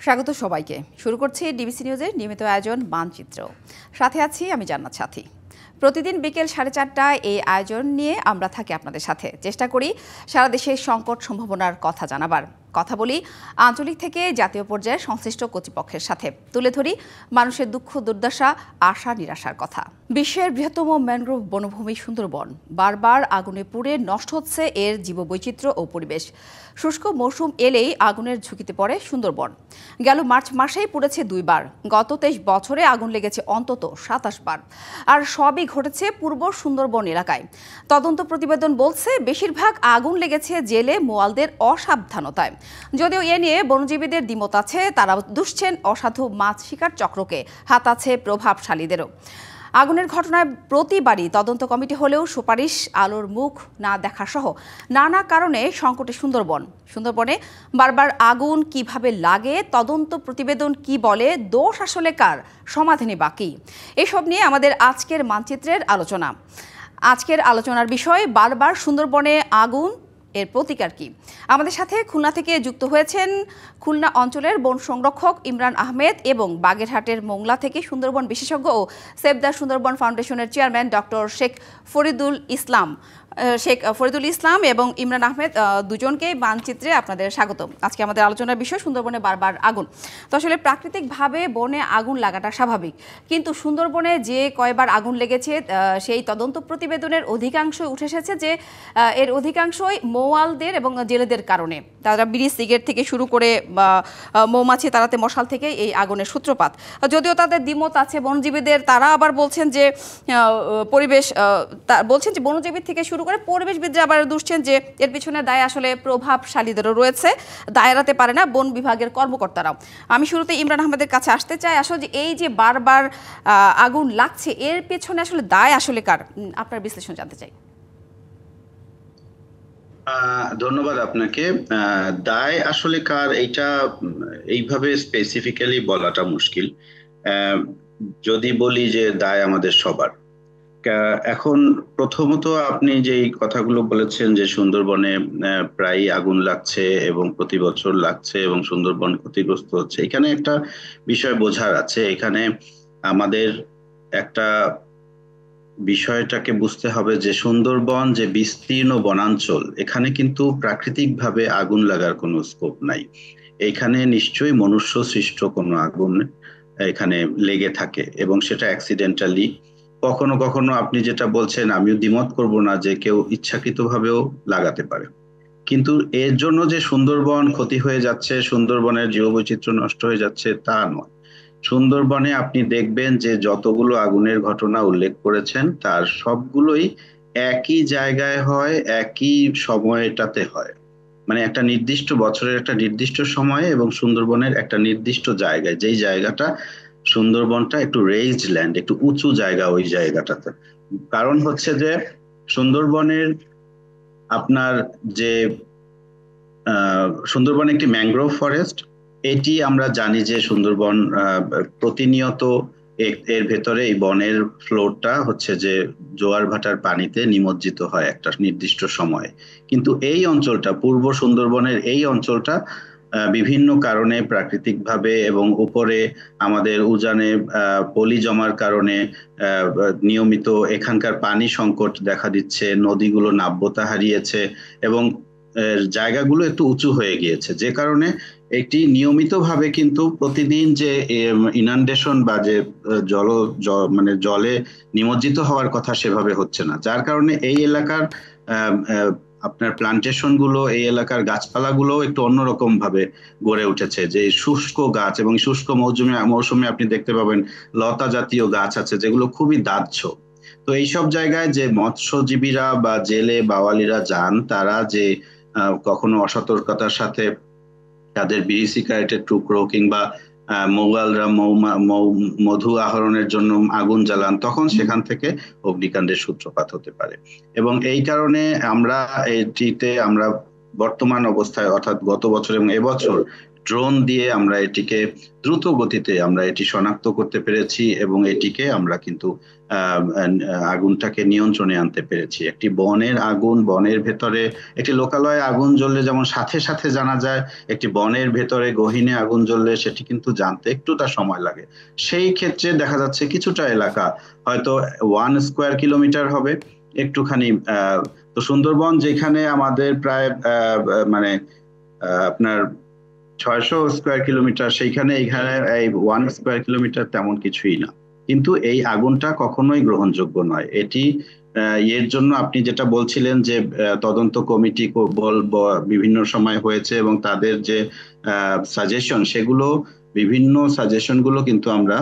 স্বাগত সবাইকে। শুরু করছি ডিবিসি নিউজের নিয়মিত আয়োজন মানচিত্র। সাথে আছি আমি জান্নাত সাথী। প্রতিদিন বিকেল 4:30টায় এই আয়োজন নিয়ে আমরা থাকি আপনাদের সাথে। চেষ্টা করি সারা দেশের সংকট সম্ভাবনার কথা জানাবার। কথা বলি আঞ্চলিক থেকে জাতীয় পর্যায়ের সংশ্লিষ্ট কর্তৃপক্ষের সাথে। তুলে ধরি মানুষের দুঃখ দুর্দশা, আশা নিরাশার কথা। বিশ্বের বৃহত্তম ম্যানগ্রোভ বনভূমি সুন্দরবন বারবার আগুনে পুড়ে নষ্ট হচ্ছে এর জীববৈচিত্র্য ও পরিবেশ। শুষ্ক মৌসুম এলেই আগুনের ঝুঁকিতে পড়ে সুন্দরবন। গেল মার্চ মাসেই পুড়েছে 2 বার। গত 23 বছরে আগুন লেগেছে অন্তত 27 বার। আর সবই ঘটেছে পূর্ব সুন্দরবন এলাকায়। তদন্ত প্রতিবেদন বলছে বেশিরভাগ আগুন লেগেছে জেলে মোয়ালদের অসাবধানতায়। যদিও এ নিয়ে বনজীবীদের দ্বিমত আছে, তারা দুষছেন অসাধু মাছ শিকার চক্রকে, হাত আছে প্রভাবশালীদেরও। আগুনের ঘটনায় প্রতিবারই তদন্ত কমিটি হলেও সুপারিশ আলোর মুখ না দেখা সহ নানা কারণে সংকটে সুন্দরবনে বারবার আগুন কিভাবে লাগে, তদন্ত প্রতিবেদন কি বলে, দোষ আসলে কার, সমাধানে বাকি, এসব নিয়ে আমাদের আজকের মানচিত্রের আলোচনা। আজকের আলোচনার বিষয় বারবার সুন্দরবনে আগুন, এর প্রতিকার কি। আমাদের সাথে খুলনা থেকে যুক্ত হয়েছেন খুলনা অঞ্চলের বন সংরক্ষক ইমরান আহমেদ এবং বাগেরহাটের মোংলা থেকে সুন্দরবন বিশেষজ্ঞ ও সেভ দ্য সুন্দরবন ফাউন্ডেশনের চেয়ারম্যান ডক্টর শেখ ফরিদুল ইসলাম এবং ইমরান আহমেদ। দুজনকেই মানচিত্রে আপনাদের স্বাগত। আজকে আমাদের আলোচনার বিষয় সুন্দরবনে বারবার আগুন। তো আসলে প্রাকৃতিকভাবে বনে আগুন লাগাটা স্বাভাবিক, কিন্তু সুন্দরবনে যে কয়বার আগুন লেগেছে সেই তদন্ত প্রতিবেদনের অধিকাংশই উঠে এসেছে যে এর অধিকাংশই মৌয়ালদের এবং জেলেদের কারণে। তারা বিড়ি সিগারেট থেকে শুরু করে মৌমাছি তাড়াতে মশাল থেকে এই আগুনের সূত্রপাত। যদিও তাদের দ্বিমত আছে বনজীবীদের, তারা আবার বলছেন যে বনজীবী থেকে শুরু করে পরিবেশবিদরা আবার দুষছেন যে এর পিছনে দায় আসলে প্রভাবশালীদেরও রয়েছে, দায় এড়াতে পারে না বন বিভাগের কর্মকর্তারাও। আমি শুরুতে ইমরান আহমেদের কাছে আসতে চাই। আসলে যে এই যে বারবার আগুন লাগছে এর পেছনে আসলে দায় আসলে কার, আপনার বিশ্লেষণ জানতে চাই। ধন্যবাদ আপনাকে। দায় আসলে কার এটা এইভাবে স্পেসিফিক্যালি বলাটা মুশকিল। যদি বলি যে দায় আমাদের সবার। এখন প্রথমত আপনি যে কথাগুলো বলেছেন যে সুন্দরবনে প্রায় আগুন লাগছে এবং প্রতি বছর লাগছে এবং সুন্দরবন ক্ষতিগ্রস্ত হচ্ছে, এখানে একটা বিষয় বোঝার আছে। এখানে আমাদের একটা বিষয়টাকে বুঝতে হবে যে সুন্দরবন যে বিস্তীর্ণ বনাঞ্চল, এখানে কিন্তু প্রাকৃতিকভাবে আগুন লাগার কোনো স্কোপ নাই। এখানে নিশ্চয়ই মনুষ্য সৃষ্ট কোনো আগুন এখানে লেগে থাকে এবং সেটা অ্যাক্সিডেন্টালি। কখনো কখনো আপনি যেটা বলছেন, আমিও দ্বিমত করব না যে কেউ ইচ্ছাকৃতভাবেও লাগাতে পারে, কিন্তু এর জন্য যে সুন্দরবন ক্ষতি হয়ে যাচ্ছে, সুন্দরবনের জীববৈচিত্র্য নষ্ট হয়ে যাচ্ছে তা নয়। সুন্দরবনে আপনি দেখবেন যে যতগুলো আগুনের ঘটনা উল্লেখ করেছেন তার সবগুলোই একই জায়গায় হয়, একই সময়টাতে হয়। মানে একটা নির্দিষ্ট বছরের একটা নির্দিষ্ট সময়ে এবং সুন্দরবনের একটা নির্দিষ্ট জায়গায়, যেই জায়গাটা সুন্দরবনটা একটু রেইজড ল্যান্ড, একটু উঁচু জায়গা ওই জায়গাটাতে। কারণ হচ্ছে যে সুন্দরবনের আপনার যে সুন্দরবন একটি ম্যানগ্রোভ ফরেস্ট। এটি আমরা জানি যে সুন্দরবন প্রতিনিয়ত এর ভেতরে এই বনের ফ্লোরটা হচ্ছে যে জোয়ার ভাটার পানিতে নিমজ্জিত হয় একটা নির্দিষ্ট সময়ে। কিন্তু এই অঞ্চলটা, পূর্ব সুন্দরবনের এই অঞ্চলটা বিভিন্ন কারণে প্রাকৃতিকভাবে এবং উপরে আমাদের উজানে পলি জমার কারণে নিয়মিত এখানকার পানি সংকট দেখা দিচ্ছে, নদীগুলো নাব্যতা হারিয়েছে এবং জায়গাগুলো একটু উঁচু হয়ে গিয়েছে, যে কারণে একটি নিয়মিতভাবে কিন্তু প্রতিদিন যে ইনান্ডেশন বা যে মানে জলে নিমজ্জিত হওয়ার কথা সেভাবে হচ্ছে না, যার কারণে এই এলাকার আপনার প্লান্টেশন গুলো, এই এলাকার গাছপালা গুলো একটু অন্যরকম ভাবে গড়ে উঠেছে। যে শুষ্ক গাছ এবং শুষ্ক মৌসুমে আপনি দেখতে পাবেন লতা জাতীয় গাছ আছে যেগুলো খুবই দাহ্য। তো এইসব জায়গায় যে মৎস্যজীবীরা বা জেলে বাওয়ালিরা যান, তারা যে কখনো অসতর্কতার সাথে তাদের বিড়ি সিগারেটের টুকরো কিংবা মোগালরা মধু আহরণের জন্য আগুন জ্বালান, তখন সেখান থেকে অগ্নিকাণ্ডের সূত্রপাত হতে পারে। এবং এই কারণে আমরা বর্তমান অবস্থায়, অর্থাৎ গত বছর এবং এবছর ড্রোন দিয়ে আমরা এটিকে দ্রুত গতিতে আমরা এটি শনাক্ত করতে পেরেছি এবং এটিকে আমরা কিন্তু আগুনটাকে নিয়ন্ত্রণে আনতে পেরেছি। একটি বনের আগুন, বনের ভেতরে একটি লোকালয়ে আগুন জ্বললে যেমন সাথে সাথে জানা যায়, একটি বনের ভেতরে গহীনে আগুন জ্বললে সেটি কিন্তু জানতে একটুটা সময় লাগে। সেই ক্ষেত্রে দেখা যাচ্ছে কিছুটা এলাকা হয়তো 1 স্কয়ার কিলোমিটার হবে, একটুখানি তো সুন্দরবন যেখানে আমাদের প্রায় মানে আপনার 600 স্কয়ার কিলোমিটার, সেইখানে এখানে এই 1 স্কয়ার কিলোমিটার তেমন কিছুই না। কিন্তু এই আগুনটা কখনোই গ্রহণযোগ্য নয়। এটি এর জন্য আপনি যেটা বলছিলেন যে তদন্ত কমিটি বিভিন্ন সময় হয়েছে এবং তাদের যে সাজেশন, সেগুলো বিভিন্ন সাজেশন গুলো কিন্তু আমরা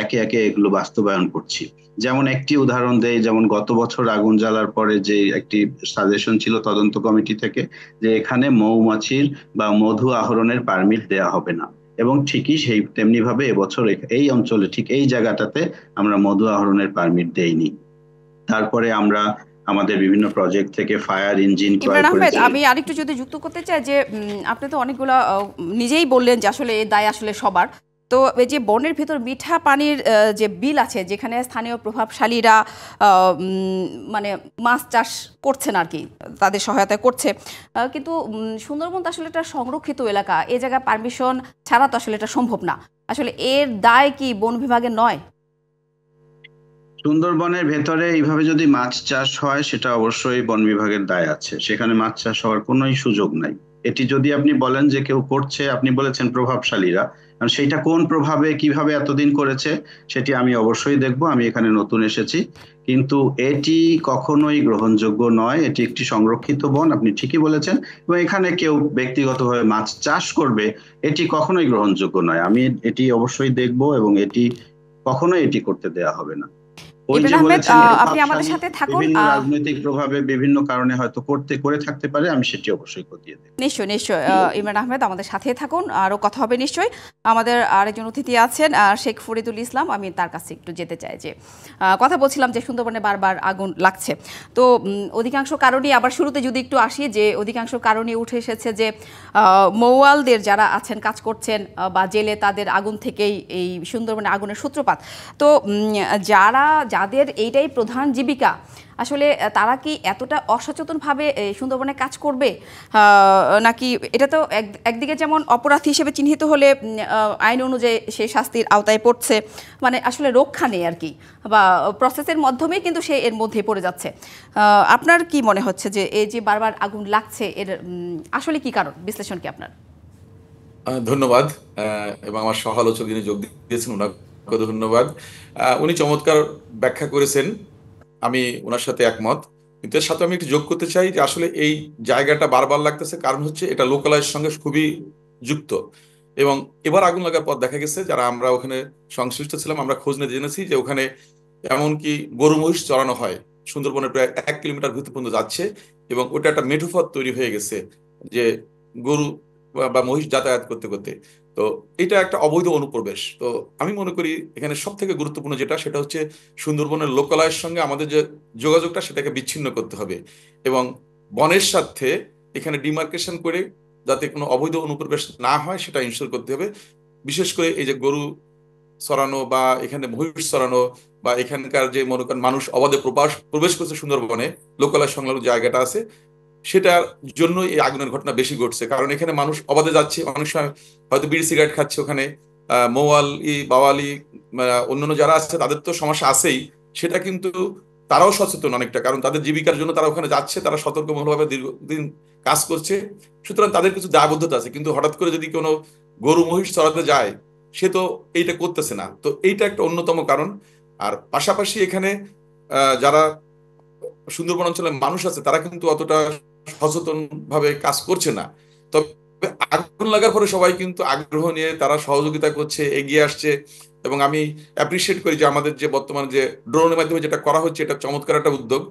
একে একে এগুলো বাস্তবায়ন করছি। যেমন একটি উদাহরণ দেই, যেমন গত বছর আগুন জ্বালার পরে যে একটি সাজেশন ছিল তদন্ত কমিটি থেকে, যে এখানে মৌমাছির বা মধু আহরণের পারমিট দেয়া হবে না, এবং ঠিকই সেই তেমনি ভাবে এবছর এই অঞ্চলে ঠিক এই জায়গাটাতে আমরা মধু আহরণের পারমিট দেইনি। তারপরে আমরা আমাদের বিভিন্ন প্রজেক্ট থেকে ফায়ার ইঞ্জিন ক্রয় ইমরান আহমেদ, করেছি। আমি আরেকটু যদি যুক্ত করতে চাই যে আপনি তো অনেকগুলো নিজেই বললেন যে আসলে এই দায় আসলে সবার। তো এই যে বনের ভেতর মিঠা পানির যে বিল আছে, যেখানে স্থানীয় প্রভাবশালীরা মানে মাছ চাষ করছেন আর কি, তাদের সহায়তা করছে, কিন্তু সুন্দরবন তো আসলে একটা সংরক্ষিত এলাকা, এই জায়গায় পারমিশন ছাড়া তো আসলে এটা সম্ভব না। আসলে এর দায় কি বন বিভাগের নয়? সুন্দরবনের ভেতরে এইভাবে যদি মাছ চাষ হয় সেটা অবশ্যই বন বিভাগের দায় আছে, সেখানে মাছ চাষ হওয়ার কোনোই সুযোগ নাই। এটি যদি আপনি বলেন যে কেউ করছে, আপনি বলেছেন প্রভাবশালীরা, কারণ সেইটা কোন প্রভাবে কিভাবে এতদিন করেছে সেটি আমি অবশ্যই দেখব, আমি এখানে নতুন এসেছি। কিন্তু এটি কখনোই গ্রহণযোগ্য নয়। এটি একটি সংরক্ষিত বন, আপনি ঠিকই বলেছেন, এবং এখানে কেউ ব্যক্তিগতভাবে মাছ চাষ করবে এটি কখনোই গ্রহণযোগ্য নয়। আমি এটি অবশ্যই দেখব এবং এটি কখনোই এটি করতে দেয়া হবে না। ওই ইমরান যে আহমেদ, বলেছেন আপনি আমাদের প্রভাবশালী সাথে থাকুন। বিভিন্ন রাজনৈতিক প্রভাবে বিভিন্ন কারণে হয়তো করে থাকতে পারে, আমি সেটি অবশ্যই খতিয়ে দেখব। নিশ্চয় নিশ্চয়, ইমরান আহমেদ আমাদের সাথেই থাকুন, আরও কথা হবে নিশ্চয়ই। আমাদের আরেকজন অতিথি আছেন শেখ ফরিদুল ইসলাম, আমি তার কাছে একটু যেতে চাই। যে কথা বলছিলাম যে সুন্দরবনে বারবার আগুন লাগছে, তো অধিকাংশ কারণেই, আবার শুরুতে যদি একটু আসি, যে অধিকাংশ কারণেই উঠে এসেছে যে মৌয়ালদের যারা আছেন, কাজ করছেন বা জেলে, তাদের আগুন থেকেই এই সুন্দরবনে আগুনের সূত্রপাত। তো যাদের এইটাই প্রধান জীবিকা, আসলে তারা কি এতটা অসচেতনভাবে সুন্দরবনে কাজ করবে, নাকি এটা তো একদিকে যেমন অপরাধ হিসেবে চিহ্নিত হলে আইন অনুযায়ী সে শাস্তির আওতায় পড়ছে, মানে আসলে রক্ষা নেই আর কি, বা প্রসেসের মাধ্যমে কিন্তু সে এর মধ্যে পড়ে যাচ্ছে। আপনার কি মনে হচ্ছে যে এই যে বারবার আগুন লাগছে, এর আসলে কি কারণ, বিশ্লেষণ কি আপনার? ধন্যবাদ। এবং আমার সহ-আলোচক যিনি যোগ দিয়েছেন ওনাকে ধন্যবাদ। উনি চমৎকার ব্যাখ্যা করেছেন, আমি ওনার সাথে একমত। কিন্তু এর সাথে আমি একটু যোগ করতে চাই যে আসলে এই জায়গাটা বারবার লাগতেছে কারণ হচ্ছে এটা লোকালয়ের সঙ্গে খুবই যুক্ত। এবং এবার আগুন লাগার পর দেখা গেছে, যারা আমরা ওখানে সংশ্লিষ্ট ছিলাম, আমরা খোঁজ নিয়ে জেনেছি যে ওখানে এমনকি গরু মহিষ চড়ানো হয়, সুন্দরবনের প্রায় 1 কিলোমিটার ভিতর পর্যন্ত যাচ্ছে, এবং ওটা একটা মেঠোপথ তৈরি হয়ে গেছে যে গরু বা মহিষ যাতায়াত করতে করতে। তো এটা একটা অবৈধ অনুপ্রবেশ। তো আমি মনে করি এখানে সব থেকে গুরুত্বপূর্ণ যেটা, সেটা হচ্ছে সুন্দরবনের লোকালয়ের সঙ্গে আমাদের যে যোগাযোগটা, সেটাকে বিচ্ছিন্ন করতে হবে এবং বনের সাথে এখানে ডিমার্কেশন করে যাতে কোনো অবৈধ অনুপ্রবেশ না হয় সেটা ইনশিওর করতে হবে। বিশেষ করে এই যে গরু চড়ানো বা এখানে মহিষ চড়ানো বা এখানকার যে মনে করেন মানুষ অবাধে প্রবেশ করছে সুন্দরবনে, লোকালয় সংলগ্ন জায়গাটা আছে, সেটার জন্য এই আগুনের ঘটনা বেশি ঘটছে। কারণ এখানে মানুষ অবাধে যাচ্ছে, অনেক সময় হয়তো বিড়ি সিগারেট খাচ্ছে ওখানে, মৌয়ালি বাওয়ালি অন্যান্য যারা আছে তাদের তো সমস্যা আছেই, সেটা কিন্তু তারাও সচেতন অনেকটা, কারণ তাদের জীবিকার জন্য তারা ওখানে যাচ্ছে, তারা সতর্কমূলকভাবে দীর্ঘদিন কাজ করছে, সুতরাং তাদের কিছু দায়বদ্ধতা আছে। কিন্তু হঠাৎ করে যদি কোনো গরু মহিষ চড়াতে যায়, সে তো এইটা করতেছে না, তো এইটা একটা অন্যতম কারণ। আর পাশাপাশি এখানে যারা সুন্দরবন অঞ্চলের মানুষ আছে, তারা কিন্তু অতটা সচেতন ভাবে কাজ করছে না। তবে আগুন লাগার পরে সবাই কিন্তু আগ্রহ নিয়ে তারা সহযোগিতা করছে, এগিয়ে আসছে, এবং আমি অ্যাপ্রিসিয়েট করি যে আমাদের যে বর্তমানে যে ড্রোনের মাধ্যমে যেটা করা হচ্ছে, এটা চমৎকার একটা উদ্যোগ।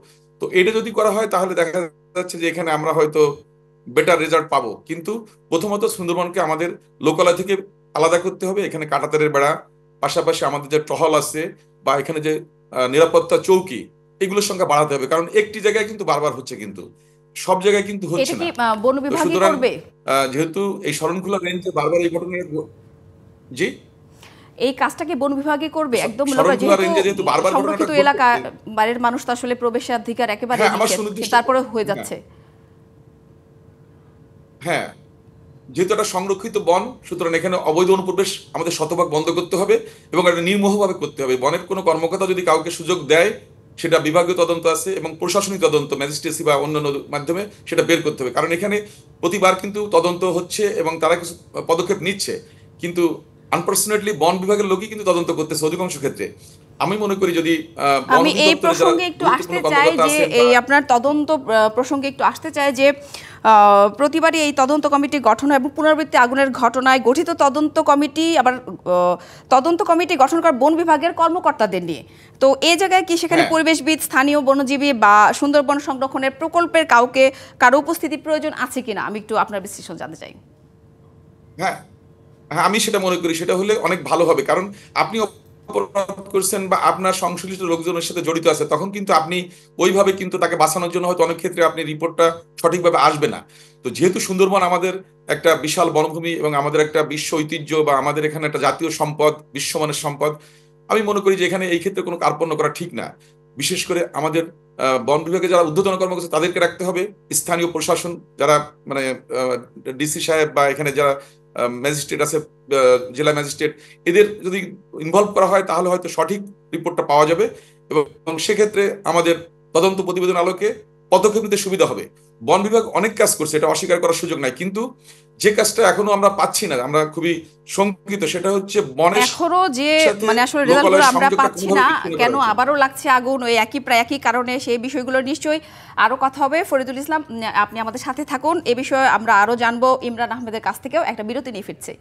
তো এটা যদি করা হয় তাহলে দেখা যাচ্ছে যে এখানে আমরা হয়তো বেটার রেজাল্ট পাবো। কিন্তু প্রথমত সুন্দরবনকে আমাদের লোকালয় থেকে আলাদা করতে হবে। এখানে কাঁটাতারের বেড়া, পাশাপাশি আমাদের যে টহল আছে বা এখানে যে নিরাপত্তা চৌকি, এগুলোর সংখ্যা বাড়াতে হবে, কারণ একটি জায়গায় কিন্তু বারবার হচ্ছে। কিন্তু সব জায়গায় কিন্তু এটা হচ্ছে কি না। বন তো বিভাগই সুতরাং করবে? যেহেতু এই শরণখোলা রেঞ্জে বারবার এই ঘটনা, জি, এই কাজটা কি বন বিভাগই করবে একদম শরণখোলা যেহেতু রেঞ্জে যেহেতু বারবার ঘটনাটা সংরক্ষিত এলাকা, বাইরের মানুষ তো আসলে প্রবেশাধিকার একেবারে হ্যাঁ আমার নিষেধ, সুনির্দিষ্ট, তারপরে হয়ে হ্যাঁ যাচ্ছে। হ্যাঁ, যেহেতু এটা সংরক্ষিত বন, সুতরাং এখানে অবৈধ অনুপ্রবেশ আমাদের শতভাগ বন্ধ করতে হবে এবং এটা নির্মোহভাবে করতে হবে। বনের কোনো কর্মকর্তা যদি কাউকে সুযোগ দেয়, সেটা বিভাগীয় তদন্ত আছে এবং প্রশাসনিক তদন্ত, ম্যাজিস্ট্রেসি বা অন্যান্য মাধ্যমে সেটা বের করতে হবে। কারণ এখানে প্রতিবার কিন্তু তদন্ত হচ্ছে এবং তারা কিছু পদক্ষেপ নিচ্ছে, কিন্তু আনফর্চুনেটলি বন বিভাগের লোকই কিন্তু তদন্ত করতেছে অধিকাংশ ক্ষেত্রে। আমি মনে করি যদি বন আমি এই অধিদপ্তরে যারা প্রসঙ্গে একটু আসতে গুরুত্বপূর্ণ চাই কর্মকর্তা যে আছেন, এই আপনার তদন্ত প্রসঙ্গে একটু আসতে চাই যে প্রতিবারই এই তদন্ত কমিটি গঠন এবং পুনরাবৃত্তি আগুনের ঘটনায় গঠিত তদন্ত কমিটি, আবার তদন্ত কমিটি গঠন করা বন বিভাগের কর্মকর্তাদের নিয়ে। তো এই জায়গায় কি সেখানে হ্যাঁ পরিবেশবিদ, স্থানীয় বনজীবী বা সুন্দরবন সংরক্ষণের প্রকল্পের কারো উপস্থিতি প্রয়োজন আছে কিনা, আমি একটু আপনার বিশ্লেষণ জানতে চাই। হ্যাঁ হ্যাঁ, আমি সেটা মনে করি সেটা হলে অনেক ভালো হবে। কারণ আপনি অপরাধ করছেন বা আপনার সংশ্লিষ্ট লোকজনের সাথে জড়িত আছে, তখন কিন্তু আপনি ওইভাবে কিন্তু তাকে বাঁচানোর জন্য হয়তো অনেক ক্ষেত্রে আপনি রিপোর্টটা সঠিকভাবে আসবে না। তো যেহেতু সুন্দরবন আমাদের একটা বিশাল বনভূমি এবং আমাদের একটা বিশ্ব ঐতিহ্য বা আমাদের এখানে একটা জাতীয় সম্পদ, বিশ্বমানের সম্পদ, আমি মনে করি যে এখানে এই ক্ষেত্রে কোনো কার্পণ্য করা ঠিক না। বিশেষ করে আমাদের বন বিভাগে যারা ঊর্ধ্বতন কর্মকর্তা তাদেরকে রাখতে হবে, স্থানীয় প্রশাসন যারা মানে ডিসি সাহেব বা এখানে যারা ম্যাজিস্ট্রেট আছে, জেলা ম্যাজিস্ট্রেট, এদের যদি ইনভলভ করা হয় তাহলে হয়তো সঠিক রিপোর্টটা পাওয়া যাবে এবং সেক্ষেত্রে আমাদের তদন্ত প্রতিবেদন আলোকে পদক্ষেপ নিতে সুবিধা হবে। বন বিভাগ অনেক কাজ করছে, এটা অস্বীকার করার সুযোগ নাই, কিন্তু যে কাজটা এখনো আমরা পাচ্ছি না, আমরা খুবই শঙ্কিত, সেটা হচ্ছে বনের এখনো যে সাথে আসলে রেজাল্টগুলো লোকালয়ের আমরা সংযোগটা পাচ্ছি কোনোভাবে না, বিচ্ছিন্ন করা কেন হয়েছে। আবারও লাগছে আগুন, ওই প্রায় একই কারণে, সেই বিষয়গুলো নিশ্চয়ই আরো কথা হবে। ফরিদুল ইসলাম, আপনি আমাদের সাথে থাকুন, এ বিষয়ে আমরা আরো জানবো ইমরান আহমেদের কাছ থেকেও। একটা বিরতি নিয়ে ফিরছে।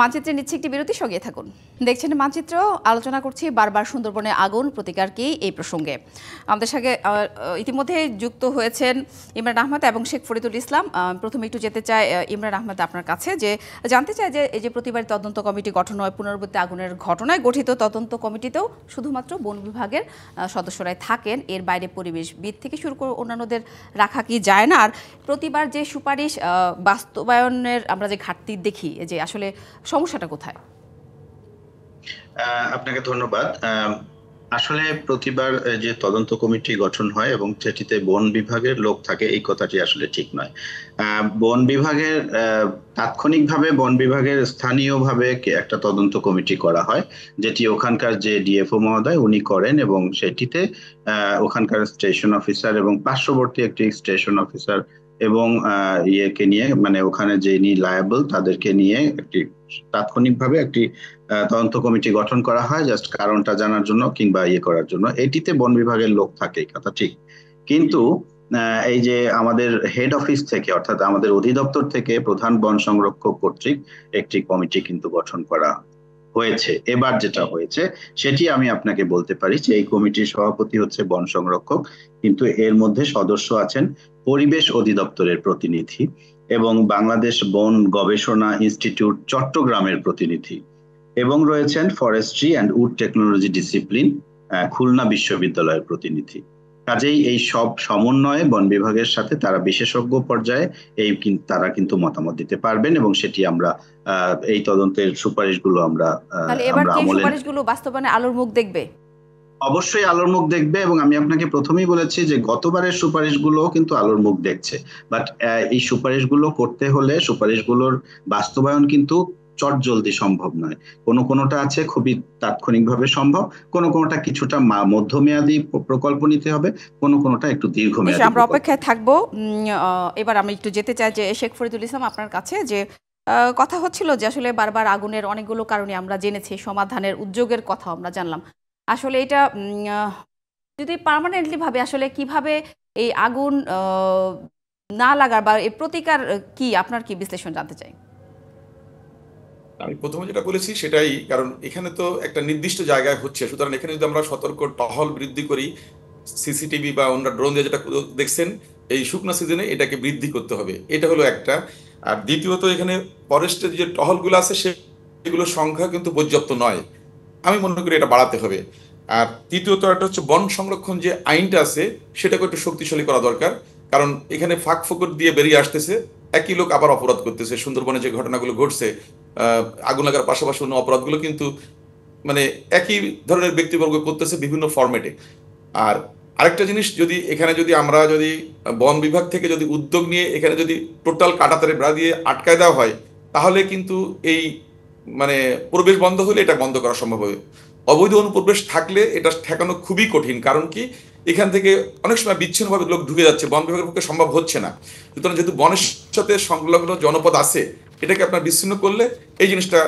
মানচিত্রে নিচ্ছে একটি বিরতি, সঙ্গে থাকুন। দেখছেন মানচিত্র, আলোচনা করছি বারবার সুন্দরবনে আগুন প্রতিকার কি, এই প্রসঙ্গে আমাদের সাথে ইতিমধ্যে যুক্ত হয়েছেন ইমরান আহমেদ এবং শেখ ফরিদুল ইসলাম। প্রথমে একটু যেতে চাই ইমরান আহমেদ আপনার কাছে, যে জানতে চাই যে এই যে প্রতিবার তদন্ত কমিটি গঠন হয়, পুনরাবৃত্তি আগুনের ঘটনায় গঠিত তদন্ত কমিটিতেও শুধুমাত্র বন বিভাগের সদস্যরাই থাকেন, এর বাইরে পরিবেশবিদ থেকে শুরু করে অন্যান্যদের রাখা কি যায় না? আর প্রতিবার যে সুপারিশ বাস্তবায়নের আমরা যে ঘাটতি দেখি, যে আসলে সমস্যাটা কোথায়? আপনাকে ধন্যবাদ। আসলে প্রতিবার যে তদন্ত কমিটি গঠন হয় এবং সেটিতে বন বিভাগের লোক থাকে, এই কথাটি আসলে ঠিক নয়। বন বিভাগের তাৎক্ষণিকভাবে বন বিভাগের স্থানীয়ভাবে একটা তদন্ত কমিটি করা হয়, যেটি ওখানকার যে ডিএফও মহোদয় উনি করেন এবং সেটিতে ওখানকার স্টেশন অফিসার এবং পার্শ্ববর্তী একটি স্টেশন অফিসার এবং ইয়েকে নিয়ে, মানে ওখানে যে লায়াবল তাদেরকে নিয়ে একটি তাৎক্ষণিকভাবে একটি তদন্ত কমিটি গঠন করা হয়, জাস্ট কারণটা জানার জন্য কিংবা ইয়ে করার জন্য। এটিতে বন বিভাগের লোক থাকে, এই কথা ঠিক। কিন্তু এই যে আমাদের হেড অফিস থেকে, অর্থাৎ আমাদের অধিদপ্তর থেকে প্রধান বন সংরক্ষক কর্তৃক একটি কমিটি কিন্তু গঠন করা হয়েছে। এবার যেটা হয়েছে সেটি আমি আপনাকে বলতে পারি যে এই কমিটির সভাপতি হচ্ছে বন সংরক্ষক, কিন্তু এর মধ্যে সদস্য আছেন পরিবেশ অধিদপ্তরের প্রতিনিধি এবং বাংলাদেশ বন গবেষণা ইনস্টিটিউট চট্টগ্রামের প্রতিনিধি, এবং রয়েছেন forestry and wood technology discipline Khulna বিশ্ববিদ্যালয়ের প্রতিনিধি। কাজেই এই সব সমন্বয়ে বন বিভাগের সাথে তারা বিশেষজ্ঞ পর্যায়ে তারা কিন্তু মতামত দিতে পারবেন এবং সেটি আমরা এই তদন্তের সুপারিশগুলো আমরা তাহলে এবার কি আমলে সুপারিশগুলো বাস্তবায়নে আলোর মুখ দেখবে? অবশ্যই আলোর মুখ দেখবে এবং আমি আপনাকে প্রথমেই বলেছি যে গতবারের সুপারিশগুলো কিন্তু আলোর মুখ দেখছে। বাট এই সুপারিশগুলো করতে হলে সুপারিশগুলোর বাস্তবায়ন কিন্তু চটজলদি সম্ভব নয়। কোনোটা আছে খুবই তাৎক্ষণিকভাবে সম্ভব, কোনোটা কিছুটা মধ্যমেয়াদী প্রকল্প নিতে হবে, কোনোটা একটু দীর্ঘমেয়াদী। আমরা অপেক্ষায় থাকবো। এবার আমি একটু যেতে চাই যে শেখ ফরিদুল ইসলাম আপনার কাছে, যে কথা হচ্ছিল যে আসলে বারবার আগুনের অনেকগুলো কারণে আমরা জেনেছি, সমাধানের উদ্যোগের কথা আমরা জানলাম। আসলে এটা যদি পার্মানেন্টলি ভাবে আসলে কিভাবে এই আগুন না লাগার বা এর প্রতিকার কি, আপনার কি বিশ্লেষণ জানতে চাই। আমি প্রথমে যেটা বলেছি সেটাই, কারণ এখানে তো একটা নির্দিষ্ট জায়গায় হচ্ছে, সুতরাং এখানে যদি আমরা সতর্ক টহল বৃদ্ধি করি, সিসিটিভি বা অন্য ড্রোন দিয়ে যেটা দেখছেন এই শুকনো সিজনে এটাকে বৃদ্ধি করতে হবে, এটা হলো একটা। আর দ্বিতীয়ত এখানে ফরেস্টের যে টহলগুলো আছে সেগুলোর সংখ্যা কিন্তু পর্যাপ্ত নয়, আমি মনে করি এটা বাড়াতে হবে। আর তৃতীয়ত একটা হচ্ছে বন সংরক্ষণ যে আইনটা আছে সেটাকে একটু শক্তিশালী করা দরকার, কারণ এখানে ফাঁক ফোকর দিয়ে বেরিয়ে আসতেছে, একই লোক আবার অপরাধ করতেছে। সুন্দরবনে যে ঘটনাগুলো ঘটছে, আগুন লাগার পাশাপাশি অন্য অপরাধগুলো কিন্তু মানে একই ধরনের ব্যক্তিবর্গ করতেছে বিভিন্ন ফরম্যাটে। আর আরেকটা জিনিস, যদি এখানে যদি আমরা যদি বন বিভাগ থেকে যদি উদ্যোগ নিয়ে এখানে যদি টোটাল কাঁটাতারে বেড়া দিয়ে আটকায় দেওয়া হয়, তাহলে কিন্তু এই মানে প্রবেশ বন্ধ হলে এটা বন্ধ করা সম্ভব হবে। অবৈধ অনুপ্রবেশ থাকলে এটা ঠেকানো খুবই কঠিন, কারণ কি এখান থেকে অনেক সময় বিচ্ছিন্নভাবে লোক ঢুকে যাচ্ছে, বন বিভাগের পক্ষে সম্ভব হচ্ছে না। সুতরাং যেহেতু বনের সাথে সংলগ্ন জনপদ আছে, এটাকে আপনার বিচ্ছিন্ন করলে এই জিনিসটা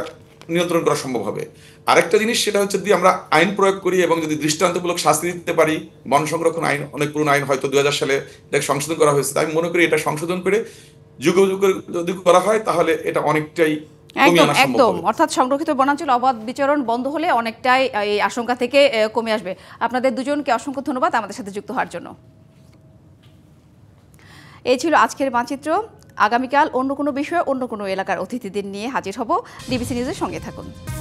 নিয়ন্ত্রণ করা সম্ভব হবে। আরেকটা জিনিস, সেটা হচ্ছে যদি আমরা আইন প্রয়োগ করি এবং যদি দৃষ্টান্তমূলক শাস্তি দিতে পারি। বন সংরক্ষণ আইন অনেক পুরনো আইন, হয়তো 2000 সালে এটাকে সংশোধন করা হয়েছে। আমি মনে করি এটা সংশোধন করে যুগ যুগ যদি করা হয় তাহলে এটা অনেকটাই কমিয়ে একদম আনা সম্ভব একদম, হবে। অর্থাৎ সংরক্ষিত বনাঞ্চল অবাধ বিচরণ বন্ধ হলে অনেকটাই এই আশঙ্কা থেকে কমে আসবে। আপনাদের দুজনকে অসংখ্য ধন্যবাদ আমাদের সাথে যুক্ত হওয়ার জন্য। এই ছিল আজকের মানচিত্র। আগামীকাল অন্য কোনো বিষয়ে অন্য কোনো এলাকার অতিথিদের নিয়ে হাজির হব। ডিবিসি নিউজের সঙ্গে থাকুন।